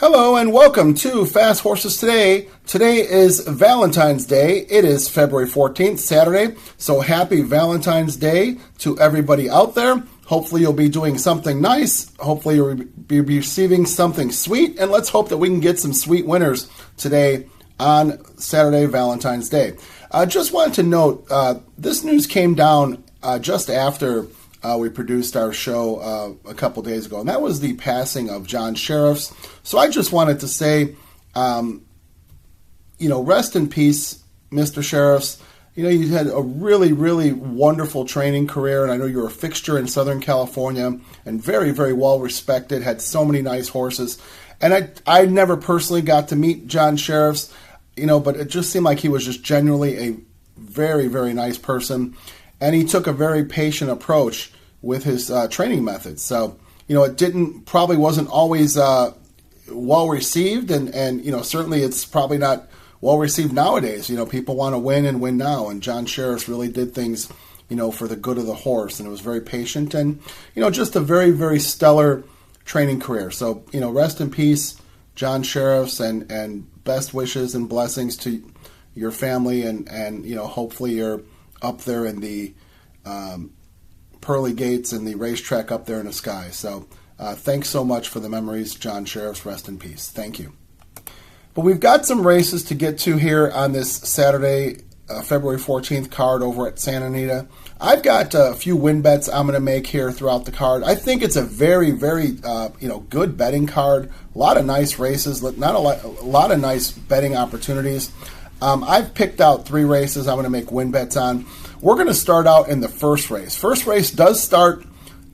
Hello and welcome to Fast Horses Today. Today is Valentine's Day. It is February 14th, Saturday. So happy Valentine's Day to everybody out there. Hopefully you'll be doing something nice. Hopefully you'll be receiving something sweet. And let's hope that we can get some sweet winners today on Saturday, Valentine's Day. I just wanted to note, this news came down just after we produced our show a couple days ago, and that was the passing of John Sheriffs. So I just wanted to say, rest in peace, Mr. Sheriffs. You had a really, really wonderful training career, and I know you were a fixture in Southern California and very, very well respected, had so many nice horses. And I never personally got to meet John Sheriffs, but it just seemed like he was just genuinely a very, very nice person. And he took a very patient approach with his training methods. So, it probably wasn't always well received, and certainly it's probably not well received nowadays. People want to win and win now, and John Sheriffs really did things, for the good of the horse, and it was very patient and, just a very, very stellar training career. So, rest in peace, John Sheriffs, and best wishes and blessings to your family, and hopefully you're up there in the pearly gates and the racetrack up there in the sky. So thanks so much for the memories, John Sheriffs. Rest in peace. Thank you. But we've got some races to get to here on this Saturday, February 14th card over at Santa Anita. I've got a few win bets I'm going to make here throughout the card. I think it's a very, very good betting card. A lot of nice races, a lot of nice betting opportunities. I've picked out 3 races I'm going to make win bets on. We're going to start out in the first race. First race does start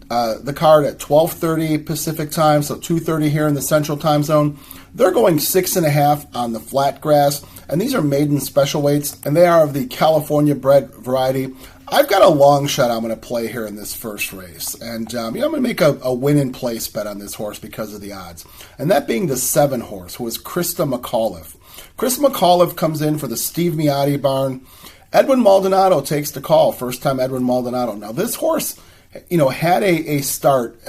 the card at 12:30 Pacific time, so 2:30 here in the Central Time Zone. They're going 6.5 on the flat grass, and these are maiden special weights, and they are of the California bred variety. I've got a long shot I'm going to play here in this first race, and I'm going to make a win in place bet on this horse because of the odds, and that being the 7 horse, who is Krista McAuliffe. Krista McAuliffe comes in for the Steve Miotti barn. Edwin Maldonado takes the call. First time Edwin Maldonado. Now this horse, had a start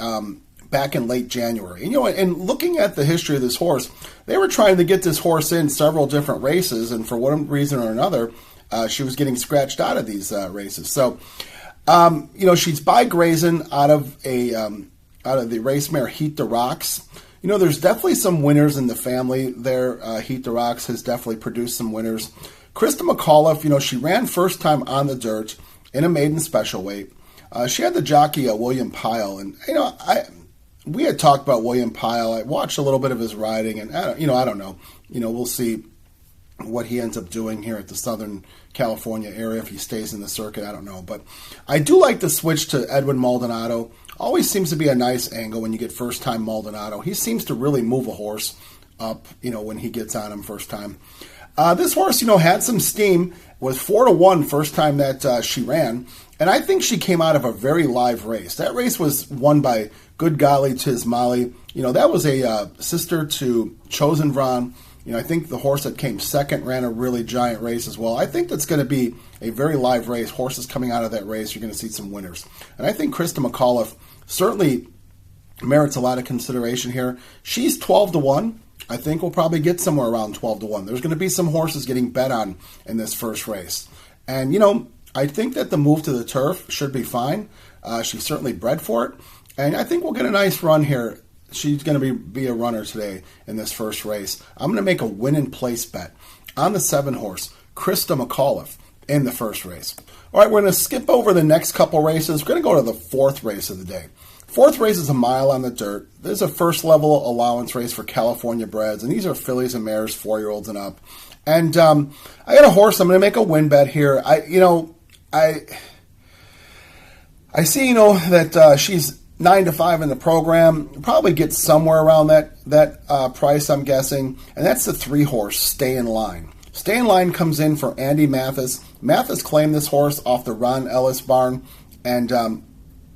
back in late January. And looking at the history of this horse, they were trying to get this horse in several different races, and for one reason or another, she was getting scratched out of these races. So, she's by grazing out of the race mare Heat the Rocks. There's definitely some winners in the family there. Heat the Rocks has definitely produced some winners. Krista McAuliffe, she ran first time on the dirt in a maiden special weight. She had the jockey William Pyle, and we had talked about William Pyle. I watched a little bit of his riding, and I don't know. We'll see what he ends up doing here at the Southern California area if he stays in the circuit. I don't know, but I do like the switch to Edwin Maldonado. Always seems to be a nice angle when you get first time Maldonado. He seems to really move a horse up, when he gets on him first time. This horse, had some steam, was 4-1 first time that she ran, and I think she came out of a very live race. That race was won by Good Golly Tis Molly. That was a sister to Chosen Vron. I think the horse that came second ran a really giant race as well. I think that's going to be a very live race. Horses coming out of that race, you're going to see some winners. And I think Krista McAuliffe certainly merits a lot of consideration here. She's 12-1. I think we'll probably get somewhere around 12-1. There's going to be some horses getting bet on in this first race. And, I think that the move to the turf should be fine. She's certainly bred for it. And I think we'll get a nice run here. She's going to be a runner today in this first race. I'm going to make a win in place bet on the 7 horse, Krista McAuliffe, in the first race. All right, we're going to skip over the next couple races. We're going to go to the 4th race of the day. 4th race is a mile on the dirt. There's a first level allowance race for California breds, and these are fillies and mares, 4-year-olds and up. And I got a horse. I'm going to make a win bet here. I see, that she's 9-5 in the program. Probably get somewhere around that price, I'm guessing. And that's the 3 horse, Stay in Line. Stay in Line comes in for Andy Mathis. Mathis claimed this horse off the Ron Ellis barn, and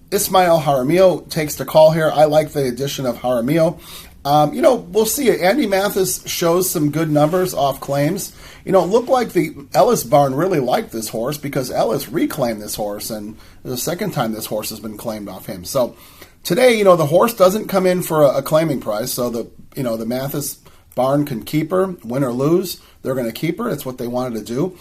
Ismael Jaramillo takes the call here. I like the addition of Jaramillo. We'll see. Andy Mathis shows some good numbers off claims. It looked like the Ellis barn really liked this horse because Ellis reclaimed this horse, and the second time this horse has been claimed off him. So Today, the horse doesn't come in for a claiming price, so the Mathis barn can keep her, win or lose. They're going to keep her. It's what they wanted to do.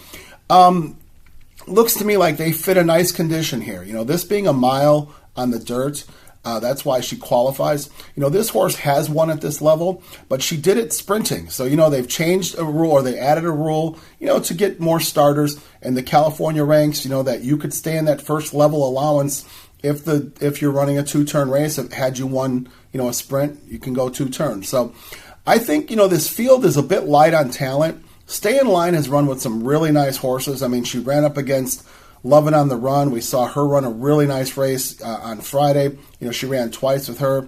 Looks to me like they fit a nice condition here. This being a mile on the dirt, that's why she qualifies. This horse has won at this level, but she did it sprinting. So, they've changed a rule, or they added a rule, to get more starters. And the California ranks, that you could stay in that first level allowance if you're running a 2-turn race. Had you won, a sprint, you can go 2 turns. So I think, this field is a bit light on talent. Stay in Line has run with some really nice horses. I mean, she ran up against Lovin' on the Run. We saw her run a really nice race on Friday. She ran twice with her.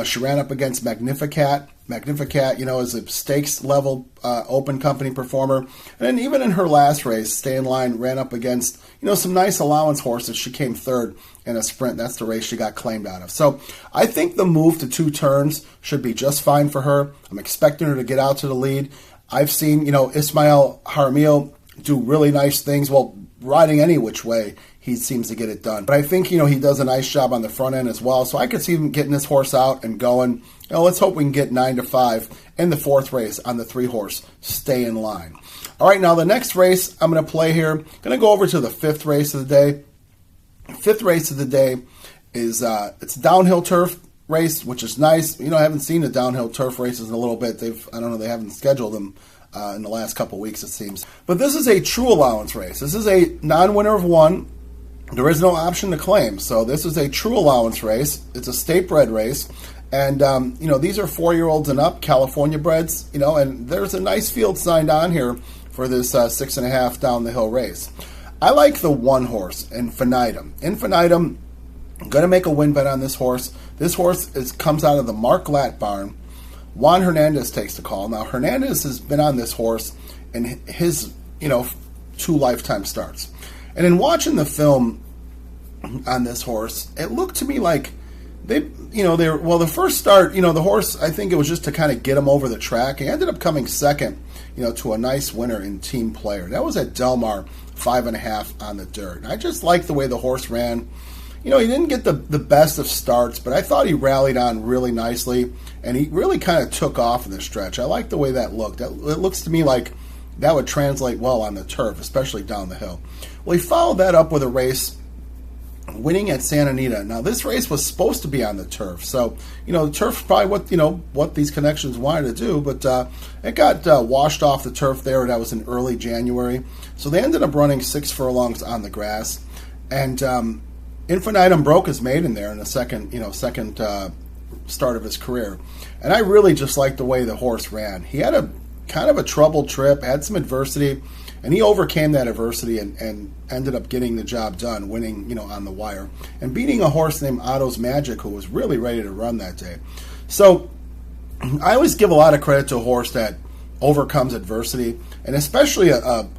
She ran up against Magnificat. Magnificat, is a stakes level open company performer. And then even in her last race, Stay in Line ran up against, some nice allowance horses. She came third in a sprint. That's the race she got claimed out of. So I think the move to 2 turns should be just fine for her. I'm expecting her to get out to the lead. I've seen, Ismael Jaramillo do really nice things. Well, riding any which way, he seems to get it done. But I think, he does a nice job on the front end as well. So I could see him getting this horse out and going. Let's hope we can get 9-5 in the 4th race on the 3-horse Stay in Line. All right, now the next race I'm going to play here, going to go over to the 5th race of the day. 5th race of the day is it's downhill turf race, which is nice. I haven't seen the downhill turf races in a little bit. They haven't scheduled them in the last couple weeks, it seems. But this is a true allowance race. This is a non-winner of 1. There is no option to claim. So this is a true allowance race. It's a state-bred race. And, these are 4-year-olds and up, California breds, and there's a nice field signed on here for this 6.5 down the hill race. I like the 1 horse, Infinitum. Infinitum, I'm going to make a win bet on this horse. This horse comes out of the Mark Latt barn. Juan Hernandez takes the call. Now, Hernandez has been on this horse in his, 2 lifetime starts. And in watching the film on this horse, it looked to me like the first start, the horse, I think it was just to kind of get him over the track. He ended up coming second, to a nice winner in Team Player. That was at Del Mar, 5.5 on the dirt. And I just like the way the horse ran. He didn't get the best of starts, but I thought he rallied on really nicely, and he really kind of took off in the stretch. I like the way that looked. It looks to me like that would translate well on the turf, especially down the hill. Well, he followed that up with a race winning at Santa Anita. Now, this race was supposed to be on the turf, so the turf's probably what these connections wanted to do, but it got washed off the turf there. That was in early January, so they ended up running 6 furlongs on the grass, and Infinitum broke his maiden there in the second start of his career, and I really just liked the way the horse ran. He had a kind of a troubled trip, had some adversity, and he overcame that adversity and ended up getting the job done, winning, on the wire, and beating a horse named Otto's Magic, who was really ready to run that day. So I always give a lot of credit to a horse that overcomes adversity, and especially a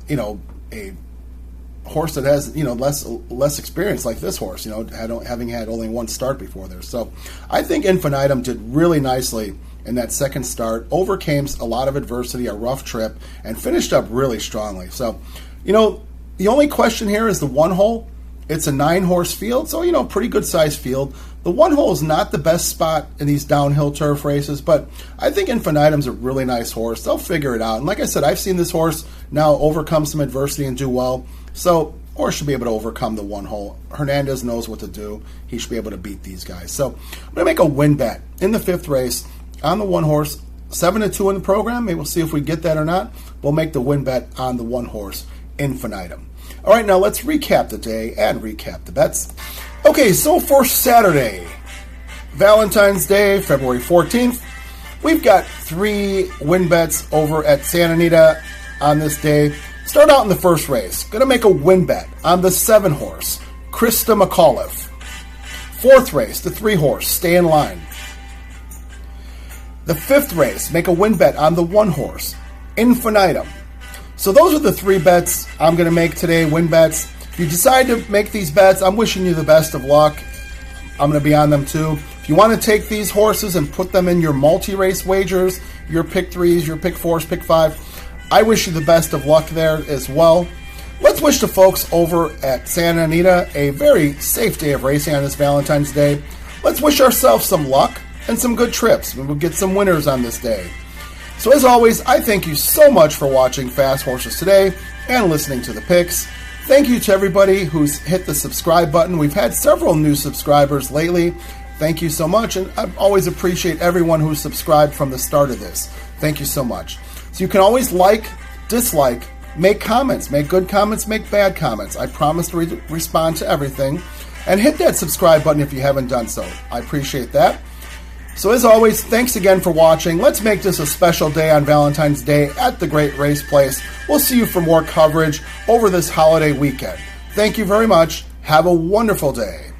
horse that has less experience like this horse, having had only 1 start before there. So I think Infinitum did really nicely in that second start, overcame a lot of adversity, a rough trip, and finished up really strongly. So, the only question here is the 1 hole. It's a 9-horse field, so, pretty good sized field. The 1 hole is not the best spot in these downhill turf races, but I think Infinitum's a really nice horse. They'll figure it out. And like I said, I've seen this horse now overcome some adversity and do well. So, horse should be able to overcome the 1 hole. Hernandez knows what to do. He should be able to beat these guys. So, I'm going to make a win bet in the 5th race on the 1 horse, 7-2 in the program. Maybe we'll see if we get that or not. We'll make the win bet on the 1 horse, Infinitum. All right, now let's recap the day and recap the bets. Okay, so for Saturday, Valentine's Day, February 14th, we've got 3 win bets over at Santa Anita on this day. Start out in the first race. Going to make a win bet on the 7 horse, Krista McAuliffe. 4th race, the 3 horse, Stay in Line. The 5th race, make a win bet on the 1 horse, Infinitum. So those are the 3 bets I'm going to make today, win bets. If you decide to make these bets, I'm wishing you the best of luck. I'm going to be on them too. If you want to take these horses and put them in your multi-race wagers, your pick 3s, your pick 4s, pick 5, I wish you the best of luck there as well. Let's wish the folks over at Santa Anita a very safe day of racing on this Valentine's Day. let's wish ourselves some luck and some good trips. We'll get some winners on this day. So as always, I thank you so much for watching Fast Horses Today and listening to the picks. Thank you to everybody who's hit the subscribe button. We've had several new subscribers lately. Thank you so much, and I always appreciate everyone who's subscribed from the start of this. Thank you so much. So you can always like, dislike, make comments, make good comments, make bad comments. I promise to respond to everything. And hit that subscribe button if you haven't done so. I appreciate that. So as always, thanks again for watching. Let's make this a special day on Valentine's Day at the Great Race Place. We'll see you for more coverage over this holiday weekend. Thank you very much. Have a wonderful day.